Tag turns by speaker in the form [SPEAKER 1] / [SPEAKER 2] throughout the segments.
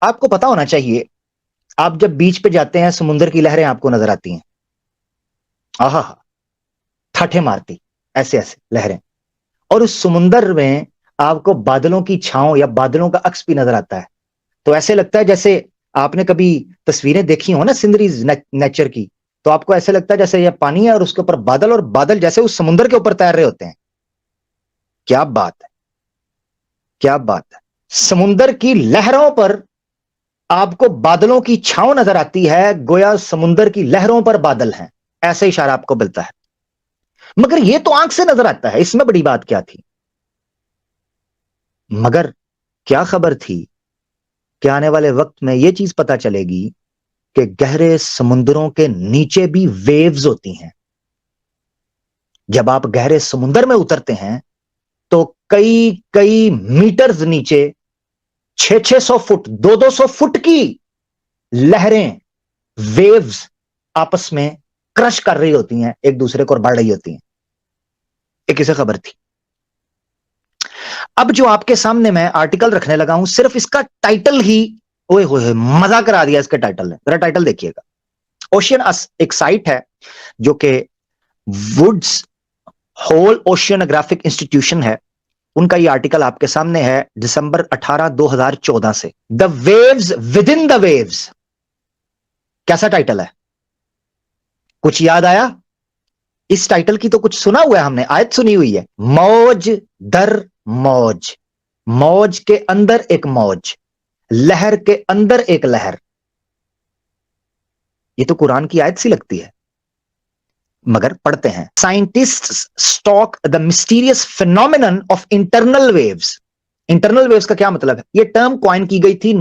[SPEAKER 1] آپ کو پتا ہونا چاہیے, آپ جب بیچ پہ جاتے ہیں سمندر کی لہریں آپ کو نظر آتی ہیں, آہا ٹھاٹھے مارتی ایسے ایسے لہریں, اور اس سمندر میں آپ کو بادلوں کی چھاؤں یا بادلوں کا عکس بھی نظر آتا ہے. تو ایسے لگتا ہے جیسے آپ نے کبھی تصویریں دیکھی ہو نا سینریز نیچر کی, تو آپ کو ایسے لگتا ہے جیسے یہ پانی ہے اور اس کے اوپر بادل, اور بادل جیسے اس سمندر کے اوپر تیر رہے ہوتے ہیں. کیا بات ہے, کیا بات ہے. سمندر کی لہروں پر آپ کو بادلوں کی چھاؤں نظر آتی ہے, گویا سمندر کی لہروں پر بادل ہیں, ایسا اشارہ آپ کو ملتا ہے. مگر یہ تو آنکھ سے نظر آتا ہے, اس میں بڑی بات کیا تھی؟ مگر کیا خبر تھی کہ آنے والے وقت میں یہ چیز پتا چلے گی کہ گہرے سمندروں کے نیچے بھی ویوز ہوتی ہیں. جب آپ گہرے سمندر میں اترتے ہیں تو کئی کئی میٹرز نیچے 600 فٹ 200 فٹ کی لہریں, ویوز آپس میں کرش کر رہی ہوتی ہیں, ایک دوسرے کو بڑھ رہی ہوتی ہیں. یہ کسے خبر تھی؟ اب جو آپ کے سامنے میں آرٹیکل رکھنے لگا ہوں, صرف اس کا ٹائٹل ہی اوئے ہوئے مزہ کرا دیا اس کے ٹائٹل نے. ذرا ٹائٹل دیکھیے گا. اوشین ایک سائٹ ہے جو کہ ووڈز ہول اوشینوگرافک انسٹیٹیوشن ہے, ان کا یہ آرٹیکل آپ کے سامنے ہے دسمبر 18 2014 سے. The waves within the waves. کیسا ٹائٹل ہے؟ کچھ یاد آیا؟ اس ٹائٹل کی تو کچھ سنا ہوا ہے ہم نے, آیت سنی ہوئی ہے, موج در موج, موج کے اندر ایک موج, لہر کے اندر ایک لہر. یہ تو قرآن کی آیت سی لگتی ہے. مگر پڑھتے ہیں. Scientist stock the mysterious phenomenon of internal waves. Internal waves کا کیا مطلب ہے؟ یہ ٹرم کوائن کی گئی تھی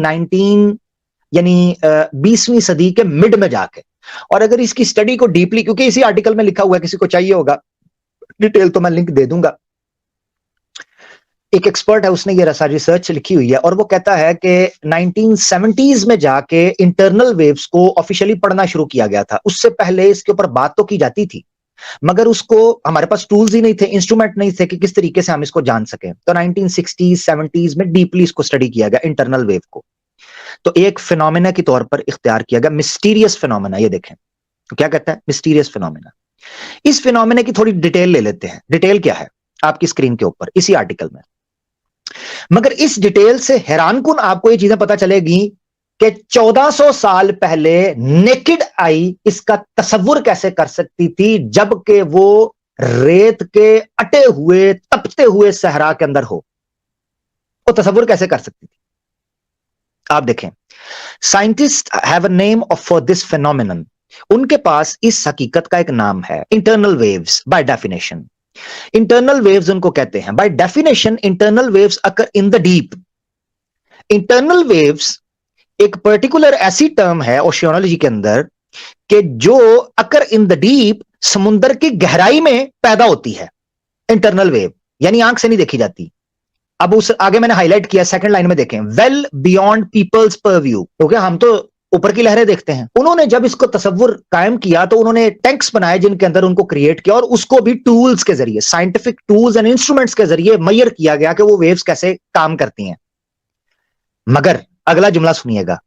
[SPEAKER 1] 20ویں صدی کے مڈ میں جا کے. اور اگر اس کی سٹڈی کو ڈیپلی, کیونکہ اسی آرٹیکل میں لکھا ہوا ہے, کسی کو چاہیے ہوگا ڈیٹیل تو میں لنک دے دوں گا. ایک ایکسپرٹ ہے, اس نے یہ ریسرچ لکھی ہوئی ہے, اور وہ کہتا ہے کہ 1970s میں جا کے انٹرنل ویوز کو آفیشلی پڑھنا شروع کیا گیا تھا. اس سے پہلے اس کے اوپر بات تو کی جاتی تھی, مگر اس کو ہمارے پاس ٹولز ہی نہیں تھے, انسٹرومنٹ نہیں تھے کہ کس طریقے سے ہم اس کو جان سکیں. تو 1960s 70s میں ڈیپلی اس کو اسٹڈی کیا گیا انٹرنل ویو کو. تو ایک فینومینا کی طور پر اختیار کیا گیا, مسٹیریس فینومینا. یہ دیکھیں کیا کہتا ہے, مسٹیریس فینومینا. اس فینومینا کی تھوڑی ڈیٹیل لے لیتے ہیں. ڈیٹیل کیا ہے آپ کی اسکرین کے اوپر اسی آرٹیکل میں. مگر اس ڈیٹیل سے حیران کن آپ کو یہ چیزیں پتا چلے گی کہ 1400 سال پہلے نیکڈ آئی اس کا تصور کیسے کر سکتی تھی, جبکہ وہ ریت کے اٹے ہوئے تپتے ہوئے صحرا کے اندر ہو. وہ تصور کیسے کر سکتی تھی؟ آپ دیکھیں, scientists have a name for this phenomenon. ان کے پاس اس حقیقت کا ایک نام ہے, internal waves. By definition internal waves ان کو کہتے ہیں. By definition internal waves occur in the deep. Internal waves ایک پرٹیکولر ایسی ٹرم ہے اوشینولوجی کے اندر کہ جو اکر ان دا ڈیپ, سمندر کی گہرائی میں پیدا ہوتی ہے. انٹرنل ویو یعنی آنکھ سے نہیں دیکھی جاتی. اب اس آگے میں نے ہائی لائٹ کیا, سیکنڈ لائن میں دیکھیں, ویل بیونڈ پیپلز پرویو. کیونکہ ہم تو اوپر کی لہریں دیکھتے ہیں. انہوں نے جب اس کو تصور قائم کیا تو انہوں نے ٹینکس بنائے جن کے اندر ان کو کریٹ کیا, اور اس کو بھی ٹولز کے ذریعے, سائنٹیفک ٹولز اینڈ انسٹرومنٹس کے ذریعے میئر کیا گیا کہ وہ ویوز کیسے کام کرتی ہیں. مگر اگلا جملہ سنیے گا,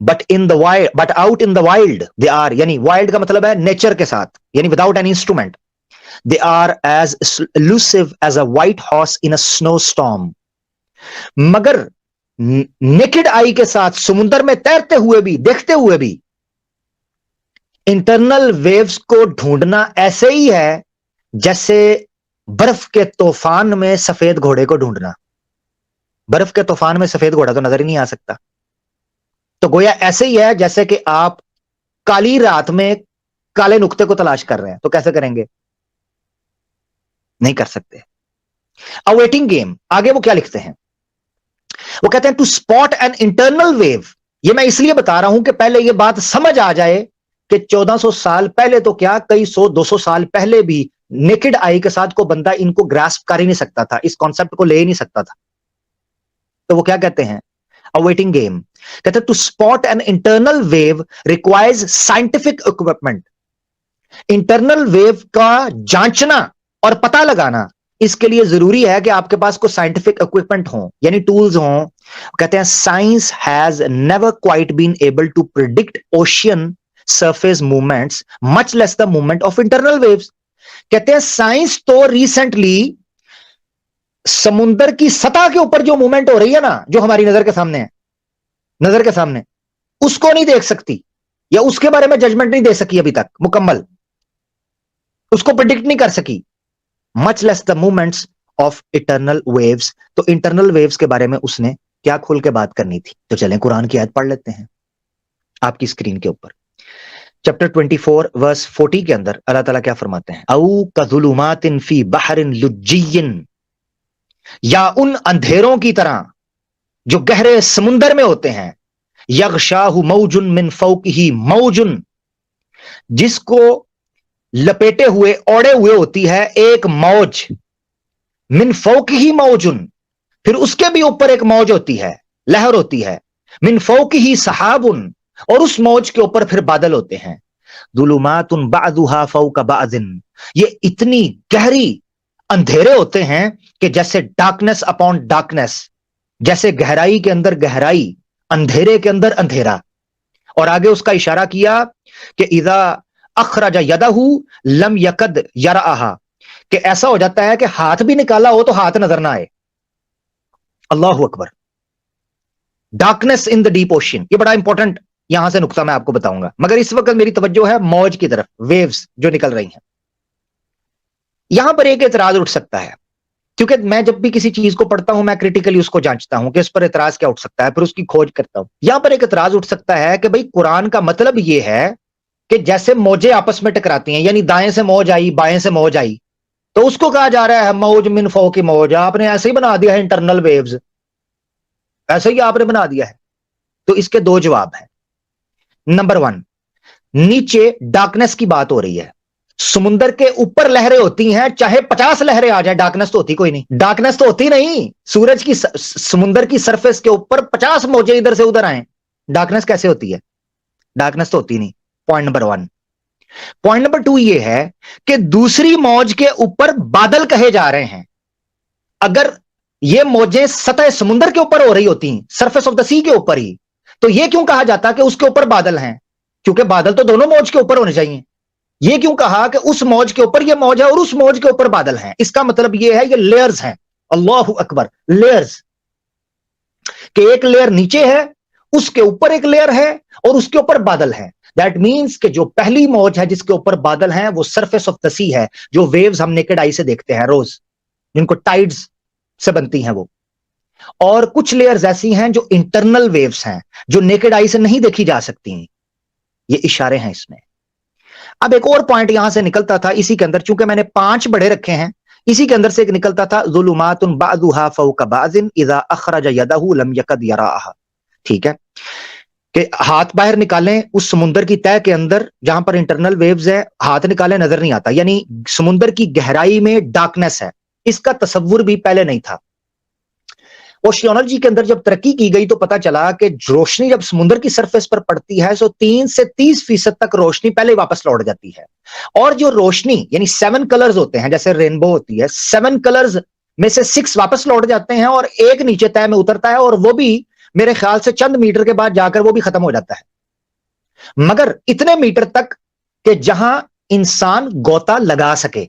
[SPEAKER 1] but out in the wild they are, یعنی وائلڈ کا مطلب ہے نیچر کے ساتھ, یعنی without an instrument, they are as elusive as a white horse in a snowstorm. مگر نیکڈ آئی کے ساتھ سمندر میں تیرتے ہوئے بھی, دیکھتے ہوئے بھی, انٹرنل ویوز کو ڈھونڈنا ایسے ہی ہے جیسے برف کے طوفان میں سفید گھوڑے کو ڈھونڈنا. برف کے طوفان میں سفید گھوڑا تو نظر ہی نہیں آ سکتا. تو گویا ایسے ہی ہے جیسے کہ آپ کالی رات میں کالے نقطے کو تلاش کر رہے ہیں. تو کیسے کریں گے؟ نہیں کر سکتے. اویٹنگ گیم, آگے وہ کیا لکھتے ہیں, وہ کہتے ہیں to spot an internal wave. یہ میں اس لیے بتا رہا ہوں کہ پہلے یہ بات سمجھ آ جائے کہ 1400 سال پہلے تو کیا, کئی 100-200 سال پہلے بھی نیکڈ آئی کے ساتھ کو بندہ ان کو گراسپ کر ہی نہیں سکتا تھا, اس کانسیپٹ کو لے ہی نہیں سکتا تھا. تو وہ کیا کہتے ہیں, اویٹنگ گیم, کہتے ہیں to spot an internal wave requires scientific equipment. Internal wave کا جانچنا اور پتہ لگانا اس کے لیے ضروری ہے کہ آپ کے پاس کوئی سائنٹیفک اکوپمنٹ ہوں، یعنی ٹولز ہوں. کہتے ہیں science has never quite been able to predict ocean surface movements much less the movement of internal waves. کہتے ہیں سائنس تو ریسنٹلی سمندر کی سطح کے اوپر جو موومنٹ ہو رہی ہے نا، جو ہماری نظر کے سامنے ہے، نظر کے سامنے، اس کو نہیں دیکھ سکتی یا اس کے بارے میں ججمنٹ نہیں دے سکی ابھی تک مکمل، اس کو پریڈکٹ نہیں کر سکی. Much less the movements of internal waves. تو انٹرنل ویوز کے بارے میں اس نے کیا کھول کے بات کرنی تھی. تو چلیں قرآن کی آیت پڑھ لیتے ہیں آپ کی اسکرین کے اوپر. چیپٹر 24 ورس 40 کے اندر اللہ تعالیٰ کیا فرماتے ہیں؟ او کظلمات فی بحر لجی، یا ان اندھیروں کی طرح جو گہرے سمندر میں ہوتے ہیں، یغشاہ موج من فوقہ موج، جس کو لپیٹے ہوئے اوڑے ہوئے ہوتی ہے ایک موج، من فوقہ موج، پھر اس کے بھی اوپر ایک موج ہوتی ہے، لہر ہوتی ہے، من فوقہ سحاب، اور اس موج کے اوپر پھر بادل ہوتے ہیں. ظلمات بعضها فوق بعض، یہ اتنی گہری اندھیرے ہوتے ہیں کہ جیسے ڈارکنیس اپون ڈارکنیس، جیسے گہرائی کے اندر گہرائی، اندھیرے کے اندر اندھیرا. اور آگے اس کا اشارہ کیا کہ اذا اخرج یدہ لم یکد یرآہا، کہ ایسا ہو جاتا ہے کہ ہاتھ بھی نکالا ہو تو ہاتھ نظر نہ آئے. اللہ اکبر. Darkness in the deep ocean, یہ بڑا انپورٹنٹ یہاں سے نقطہ میں آپ کو بتاؤں گا، مگر اس وقت میری توجہ ہے موج کی طرف، ویوز جو نکل رہی ہیں. یہاں پر ایک اعتراض اٹھ سکتا ہے، کیونکہ میں جب بھی کسی چیز کو پڑھتا ہوں میں کریٹیکلی اس کو جانچتا ہوں کہ اس پر اعتراض کیا اٹھ سکتا ہے، پھر اس کی کھوج کرتا ہوں. یہاں پر ایک اعتراض اٹھ سکتا ہے کہ بھئی قرآن کا مطلب یہ ہے کہ جیسے موجیں آپس میں ٹکراتی ہیں، یعنی دائیں سے موج آئی بائیں سے موج آئی، تو اس کو کہا جا رہا ہے موج من فوق موج. آپ نے ایسے ہی بنا دیا ہے انٹرنل ویوز، ایسے ہی آپ نے بنا دیا ہے. تو اس کے دو جواب ہیں. نمبر 1، نیچے ڈارکنیس کی بات ہو رہی ہے، سمندر کے اوپر لہریں ہوتی ہیں، چاہے 50 لہریں آ جائیں ڈارکنیس تو ہوتی کوئی نہیں، ڈارکنیس تو ہوتی نہیں. سورج کی سمندر کی سرفیس کے اوپر 50 موجیں ادھر سے ادھر آئیں، ڈارکنیس کیسے ہوتی ہے؟ ڈارکنیس تو ہوتی نہیں. Point number 1. پوائنٹ نمبر 2 یہ ہے کہ دوسری موج کے اوپر بادل کہے جا رہے ہیں. اگر یہ موجیں سطح سمندر کے اوپر ہو رہی ہوتی ہیں، سرفیس آف دا سی کے اوپر ہی، تو یہ کیوں کہا جاتا کہ اس کے اوپر بادل ہیں؟ کیونکہ بادل تو دونوں موج کے اوپر ہونے چاہیے. یہ کیوں کہا کہ اس موج کے اوپر یہ موج ہے اور اس موج کے اوپر بادل ہیں؟ اس کا مطلب یہ ہے یہ لیئرز ہیں. اللہ اکبر. لیئرز، کہ ایک لیئر نیچے ہے، اس کے اوپر ایک لیئر ہے اور اس کے اوپر بادل ہے. دیٹ مینس کہ جو پہلی موج ہے جس کے اوپر بادل ہیں وہ سرفیس آف دا سی ہے، جو ویوز ہم نیکڈ آئی سے دیکھتے ہیں روز، جن کو ٹائیڈز سے بنتی ہیں وہ. اور کچھ لیئرز ایسی ہیں جو انٹرنل ویوز ہیں، جو نیکڈ آئی سے نہیں دیکھی جا سکتی ہیں. یہ اشارے ہیں اس میں. اب ایک اور پوائنٹ یہاں سے نکلتا تھا اسی کے اندر، چونکہ میں نے 5 بڑے رکھے ہیں، اسی کے اندر سے ایک نکلتا تھا ظلمات بعضها فوق بعض اذا اخرج يده لم يكد يراها. ٹھیک ہے، کہ ہاتھ باہر نکالیں اس سمندر کی تہہ کے اندر جہاں پر انٹرنل ویوز ہے، ہاتھ نکالیں نظر نہیں آتا. یعنی سمندر کی گہرائی میں ڈارکنیس ہے، اس کا تصور بھی پہلے نہیں تھا. اوشیانولوجی کے اندر جب ترقی کی گئی تو پتا چلا کہ روشنی جب سمندر کی سرفیس پر پڑتی ہے تو 3 سے 30% تک روشنی پہلے واپس لوٹ جاتی ہے. اور جو روشنی یعنی 7 کلرز ہوتے ہیں، جیسے رینبو ہوتی ہے، 7 کلرز میں سے 6 واپس لوٹ جاتے ہیں اور ایک نیچے تہہ میں اترتا ہے، اور وہ بھی میرے خیال سے چند میٹر کے بعد جا کر وہ بھی ختم ہو جاتا ہے. مگر اتنے میٹر تک کہ جہاں انسان غوطہ لگا سکے.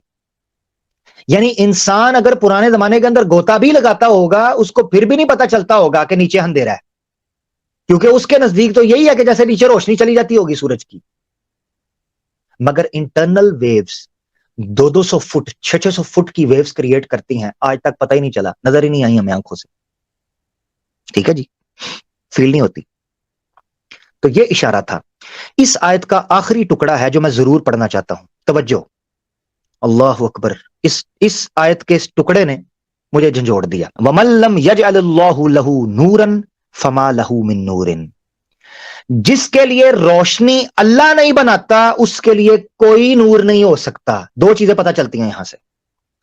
[SPEAKER 1] یعنی انسان اگر پرانے زمانے کے اندر غوطہ بھی لگاتا ہوگا اس کو پھر بھی نہیں پتا چلتا ہوگا کہ نیچے اندھیرا ہے، کیونکہ اس کے نزدیک تو یہی ہے کہ جیسے نیچے روشنی چلی جاتی ہوگی سورج کی. مگر انٹرنل ویوز 200 فٹ 600 فٹ کی ویوز کریٹ کرتی ہیں، آج تک پتہ ہی نہیں چلا، نظر ہی نہیں آئی ہمیں آنکھوں سے. ٹھیک ہے جی، فیل نہیں ہوتی. تو یہ اشارہ تھا. اس آیت کا آخری ٹکڑا ہے جو میں ضرور پڑھنا چاہتا ہوں، توجہ. اللہ اکبر. اس آیت کے اس ٹکڑے نے مجھے جھنجھوڑ دیا. وَمَن لَّمْ يَجْعَلِ اللَّهُ لَهُ نُورًا فَمَا لَهُ مِن نُورٍ. جس کے لیے روشنی اللہ نہیں بناتا اس کے لیے کوئی نور نہیں ہو سکتا. 2 چیزیں پتہ چلتی ہیں یہاں سے.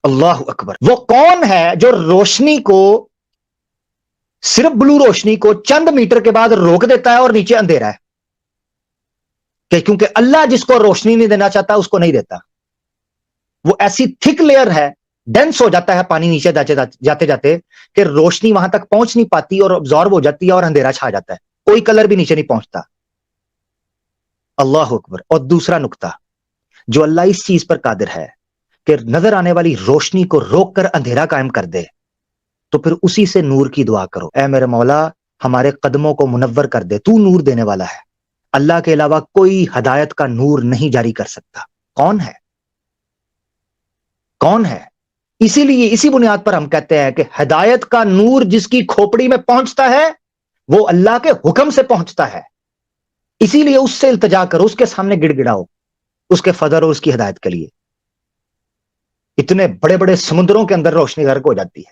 [SPEAKER 1] اللہ اکبر. وہ کون ہے جو روشنی کو، صرف بلو روشنی کو چند میٹر کے بعد روک دیتا ہے اور نیچے اندھیرا ہے؟ کہ کیونکہ اللہ جس کو روشنی نہیں دینا چاہتا اس کو نہیں دیتا. وہ ایسی تھک لیئر ہے ڈینس ہو جاتا ہے پانی نیچے جاتے جاتے کہ روشنی وہاں تک پہنچ نہیں پاتی اور ابزارب ہو جاتی ہے اور اندھیرا چھا جاتا ہے، کوئی کلر بھی نیچے نہیں پہنچتا۔ اللہ اکبر۔ اور دوسرا نقطہ، جو اللہ اس چیز پر قادر ہے کہ نظر آنے والی روشنی کو روک کر اندھیرا قائم کر دے، تو پھر اسی سے نور کی دعا کرو، اے میرے مولا ہمارے قدموں کو منور کر دے، تو نور دینے والا ہے، اللہ کے علاوہ کوئی ہدایت کا نور نہیں جاری کر سکتا۔ کون ہے؟ کون ہے؟ اسی لیے اسی بنیاد پر ہم کہتے ہیں کہ ہدایت کا نور جس کی کھوپڑی میں پہنچتا ہے وہ اللہ کے حکم سے پہنچتا ہے، اسی لیے اس سے التجا کرو، اس کے سامنے گڑ گڑاؤ، اس کے فضل اور اس کی ہدایت کے لیے۔ اتنے بڑے بڑے سمندروں کے اندر روشنی غرق ہو جاتی ہے،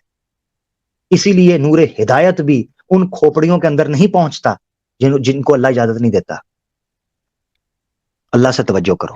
[SPEAKER 1] اسی لیے نور ہدایت بھی ان کھوپڑیوں کے اندر نہیں پہنچتا جن کو اللہ اجازت نہیں دیتا۔ اللہ سے توجہ کرو۔